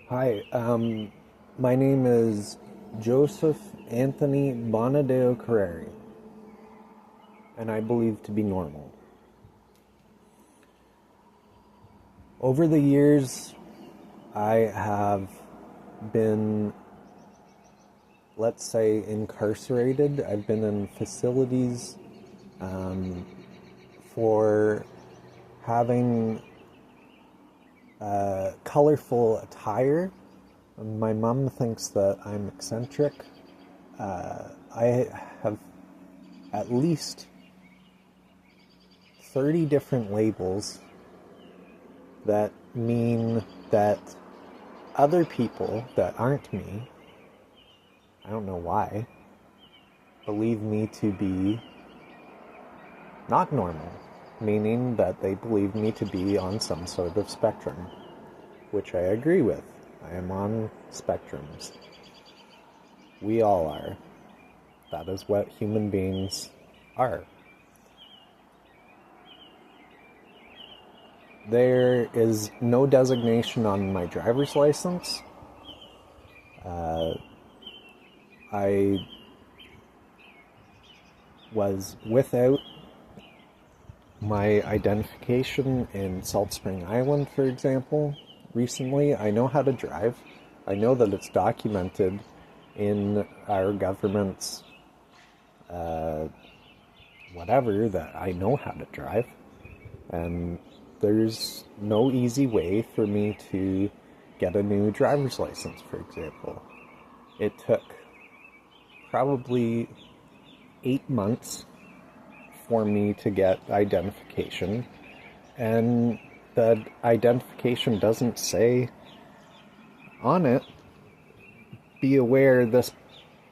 Hi, my name is Joseph Anthony Bonadeo Carreri, and I believe to be normal. Over the years, I have been, let's say, incarcerated. I've been in facilities for having colorful attire. My mom thinks that I'm eccentric. I have at least 30 different labels that mean that other people that aren't me, I don't know why, believe me to be not normal, meaning that they believe me to be on some sort of spectrum, which I agree with. I am on spectrums. We all are. That is what human beings are. There is no designation on my driver's license. I was without my identification in Salt Spring Island, for example, recently. I know how to drive. I know that it's documented in our government's whatever, that I know how to drive. And there's no easy way for me to get a new driver's license, for example. It took probably 8 months for me to get identification, and the identification doesn't say on it, be aware this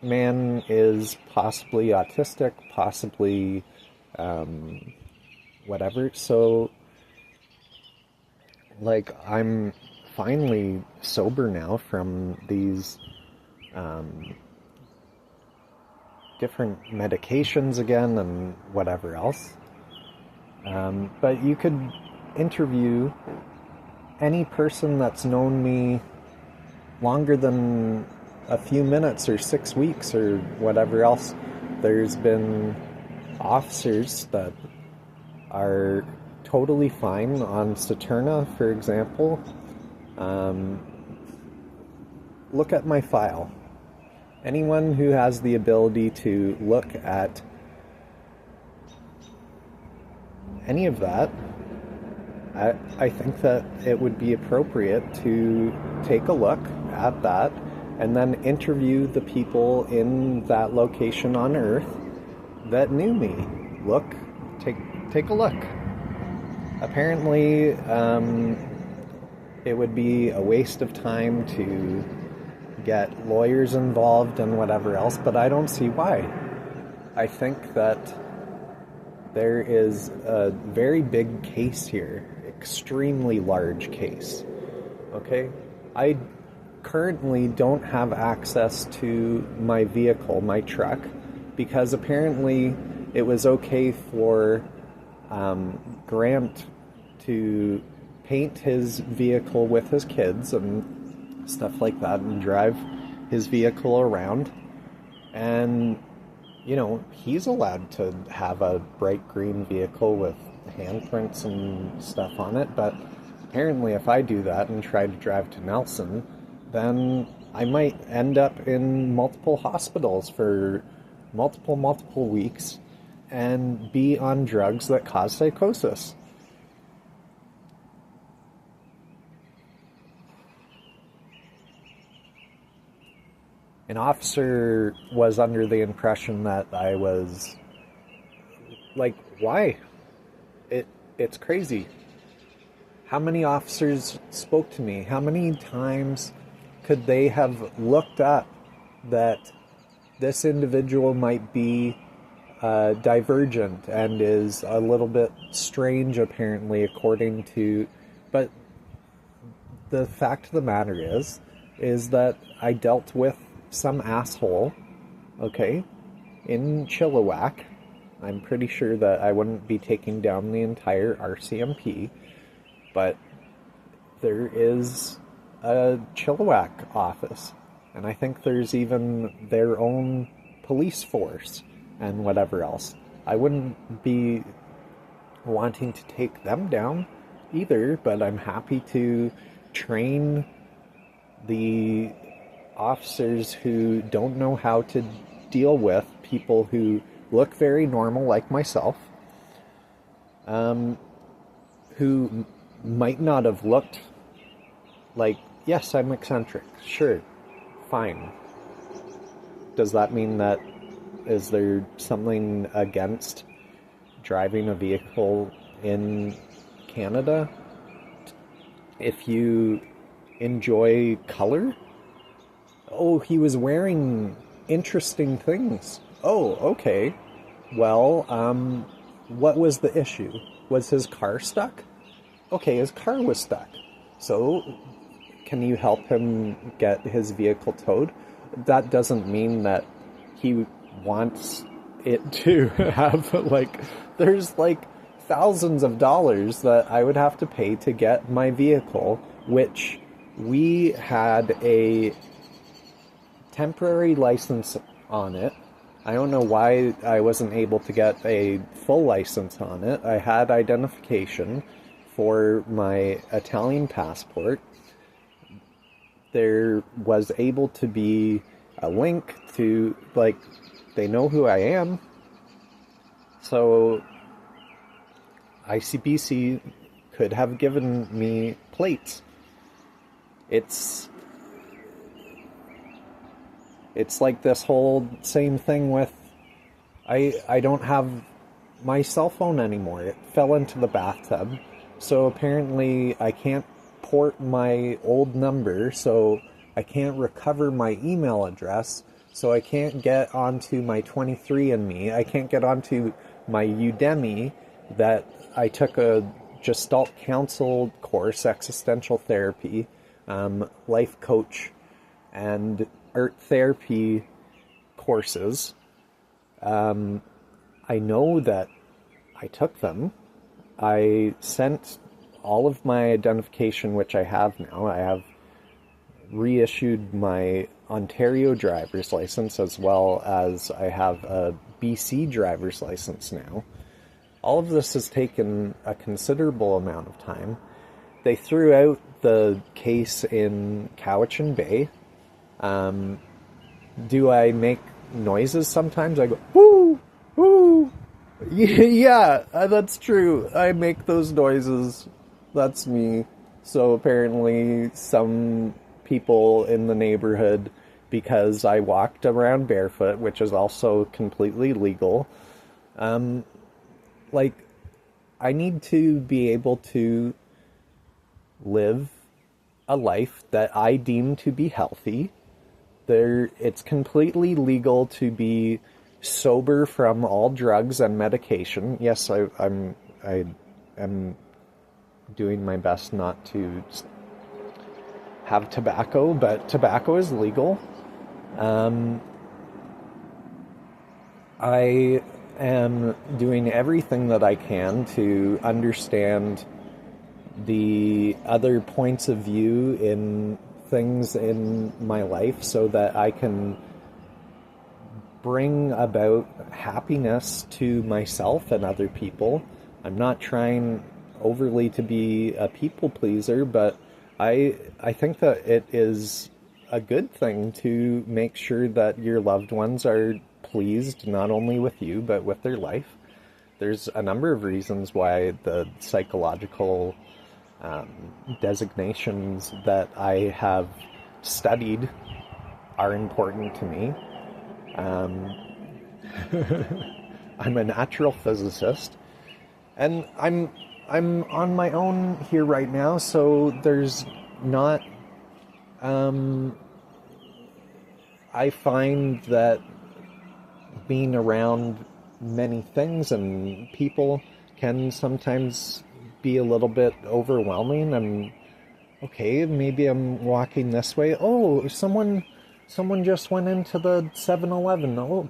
man is possibly autistic, possibly whatever. So, like, I'm finally sober now from these different medications again and whatever else. But you could interview any person that's known me longer than a few minutes or 6 weeks or whatever else. There's been officers that are totally fine on Saturna, for example. Look at my file. Anyone who has the ability to look at any of that, I think that it would be appropriate to take a look at that and then interview the people in that location on Earth that knew me. Take a look. Apparently, it would be a waste of time to get lawyers involved and whatever else, but I don't see why. I think that there is a very big case here, extremely large case. Okay? I currently don't have access to my vehicle, my truck, because apparently it was okay for Grant to paint his vehicle with his kids and stuff like that and drive his vehicle around. And, you know, he's allowed to have a bright green vehicle with handprints and stuff on it, but apparently if I do that and try to drive to Nelson, then I might end up in multiple hospitals for multiple weeks and be on drugs that cause psychosis. An officer was under the impression that I was, like, why? It's crazy. How many officers spoke to me? How many times could they have looked up that this individual might be divergent and is a little bit strange, apparently, according to... But the fact of the matter is that I dealt with some asshole, okay, in Chilliwack. I'm pretty sure that I wouldn't be taking down the entire RCMP, but there is a Chilliwack office. And I think there's even their own police force and whatever else. I wouldn't be wanting to take them down either, but I'm happy to train the officers who don't know how to deal with people who look very normal like myself, who might not have looked like, yes, I'm eccentric, sure, fine. Does that mean that, is there something against driving a vehicle in Canada if you enjoy color? Oh, he was wearing interesting things. Oh, okay. Well, what was the issue? Was his car stuck? Okay, his car was stuck. So, can you help him get his vehicle towed? That doesn't mean that he wants it to have, like, there's like thousands of dollars that I would have to pay to get my vehicle, which we had a temporary license on it. I don't know why I wasn't able to get a full license on it. I had identification for my Italian passport. There was able to be a link to, like, they know who I am. So ICBC could have given me plates. It's like this whole same thing with, I don't have my cell phone anymore. It fell into the bathtub. So apparently I can't port my old number, so I can't recover my email address, so I can't get onto my 23andMe. I can't get onto my Udemy that I took a Gestalt Counsel course, existential therapy, life coach, and art therapy courses. I know that I took them. I sent all of my identification, which I have now. I have reissued my Ontario driver's license, as well as I have a BC driver's license now. All of this has taken a considerable amount of time. They threw out the case in Cowichan Bay. Do I make noises sometimes? I go, whoo, whoo. Yeah, that's true. I make those noises. That's me. So apparently some people in the neighborhood, because I walked around barefoot, which is also completely legal, like, I need to be able to live a life that I deem to be healthy. It's completely legal to be sober from all drugs and medication. Yes, I am doing my best not to have tobacco, but tobacco is legal. I am doing everything that I can to understand the other points of view in things in my life so that I can bring about happiness to myself and other people. I'm not trying overly to be a people pleaser, but I think that it is a good thing to make sure that your loved ones are pleased not only with you but with their life. There's a number of reasons why the psychological designations that I have studied are important to me. I'm a natural physicist, and I'm on my own here right now, so there's not, I find that being around many things and people can sometimes be a little bit overwhelming. And okay, maybe I'm walking this way. Oh, someone just went into the 7-Eleven. Oh,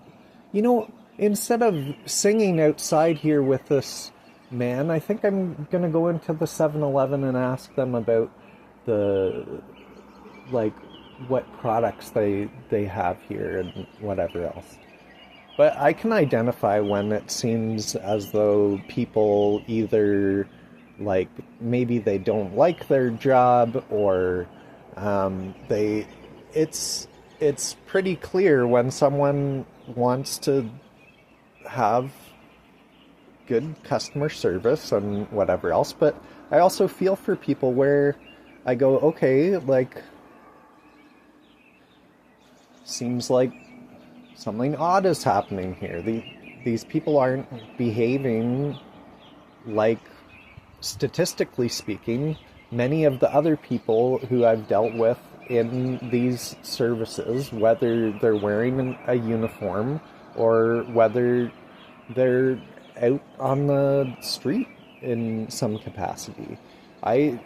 instead of singing outside here with this man, I think I'm going to go into the 7-Eleven and ask them about the like what products they have here and whatever else. But I can identify when it seems as though people either like maybe they don't like their job or they it's pretty clear when someone wants to have good customer service and whatever else. But I also feel for people where I go, okay, like seems like something odd is happening here. These people aren't behaving like, statistically speaking, many of the other people who I've dealt with in these services, whether they're wearing a uniform or whether they're out on the street in some capacity. I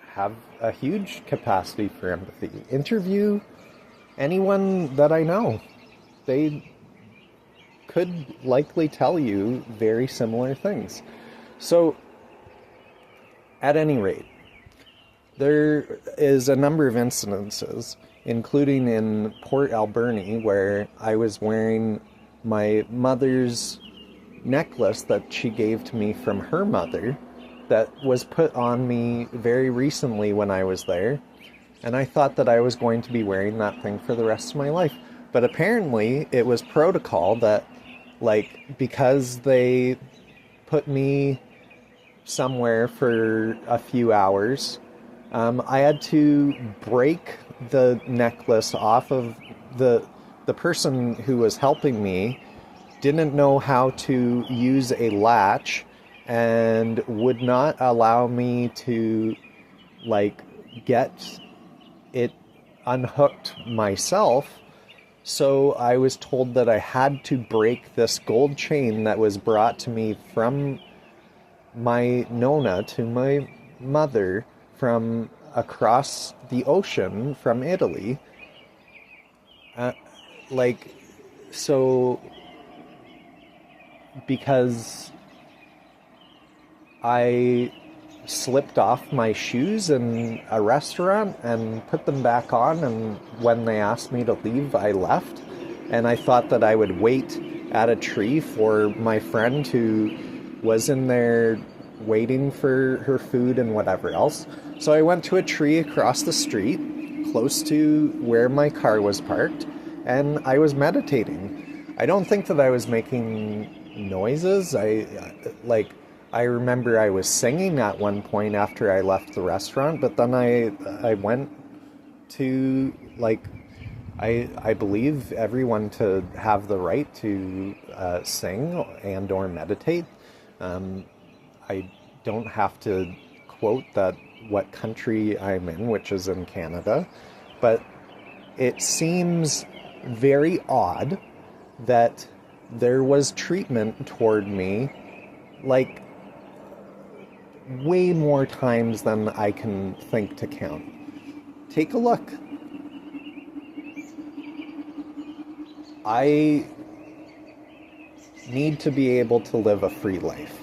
have a huge capacity for empathy. Interview anyone that I know. They could likely tell you very similar things. So, at any rate, there is a number of incidences, including in Port Alberni, where I was wearing my mother's necklace that she gave to me from her mother that was put on me very recently when I was there. And I thought that I was going to be wearing that thing for the rest of my life. But apparently it was protocol that, like, because they put me somewhere for a few hours, I had to break the necklace off of the person who was helping me didn't know how to use a latch and would not allow me to, like, get it unhooked myself. So I was told that I had to break this gold chain that was brought to me from my Nona to my mother from across the ocean from Italy. So because I slipped off my shoes in a restaurant and put them back on, and when they asked me to leave, I left. And I thought that I would wait at a tree for my friend who was in there waiting for her food and whatever else. So I went to a tree across the street, close to where my car was parked, and I was meditating. I don't think that I was making noises. I remember I was singing at one point after I left the restaurant, but then I went to, like, I believe everyone to have the right to sing and or meditate. I don't have to quote that what country I'm in, which is in Canada, but it seems very odd that there was treatment toward me, like, way more times than I can think to count. Take a look. I need to be able to live a free life.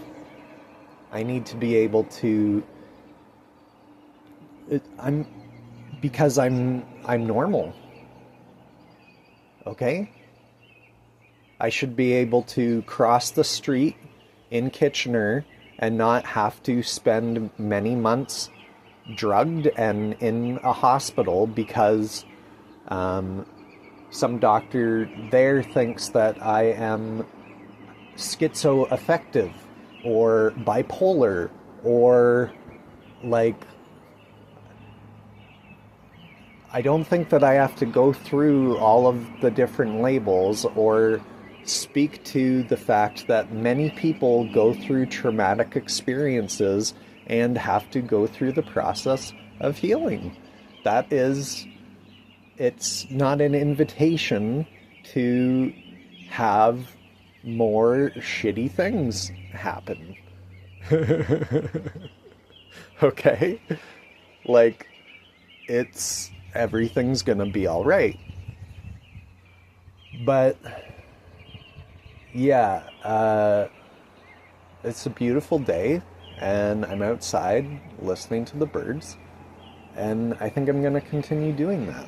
I need to be able to... because I'm normal. Okay? I should be able to cross the street in Kitchener and not have to spend many months drugged and in a hospital because some doctor there thinks that I am schizoaffective or bipolar or, like, I don't think that I have to go through all of the different labels or speak to the fact that many people go through traumatic experiences and have to go through the process of healing. It's not an invitation to have more shitty things happen. Okay? Like, everything's gonna be alright. But yeah, it's a beautiful day, and I'm outside listening to the birds, And I think I'm going to continue doing that.